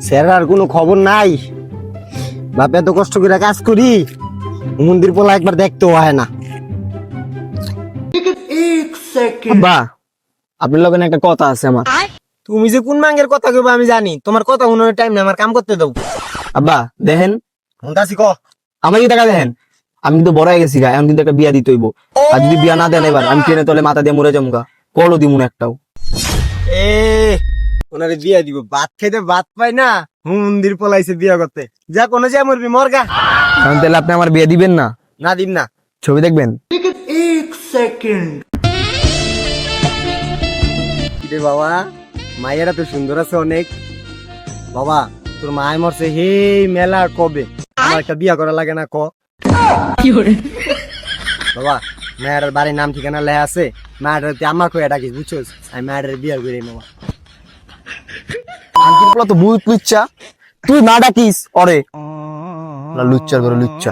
স্যারের আর কোনো খবর নাই। বাপ এত কষ্ট করে কাজ করি, মন্দির পোলা একবার দেখতেও হয় না। আব্বা, আপনার লগে একটা কথা আছে আমার। তুমি যে কোন মাঙ্গের কথা কইবা আমি জানি, তোমার কথা মনে টাইম না, আমার কাম করতে দাও। আব্বা দেখেন, শুনতাছি ক। আমার কি টাকা দেখেন, আমি কিন্তু বড় হয়ে গেছি গা, এখন কিন্তু একটা বিয়া দিতে হইব। আর যদি বিয়া না দেন এবার আমি ট্রেনে তলে মাথা দিয়ে মরে যাবো গা, কলও দিব না একটাও। এ ওনারে বিয়া দিব, ভাত খাইতে ভাত পাই না, মন্দির পোলাইছে বিয়া করতে। যা কোনো যা মরবি মরগা। কারণ তাহলে আপনি আমার বিয়ে দিবেন না? না দিম না। ছবি দেখবেন? রে বাবা, মায়েরা তো সুন্দর আছে অনেক। বাবা তোর মায় মরছে হে মেলা কবে, আমার একটা বিয়া করা লাগে না ক। বাবা মায়ের বাড়ির নাম ঠিকানা লেখা আছে, মায়ের আমার কয়ে ডাকিস বুঝছোস, আমি মায়ের বিয়া করি বাবা। আন্টির পোলা তো বহুত লুচ্চা, তুই না ডাকিস অরে লুচ্চার করে লুচ্চা।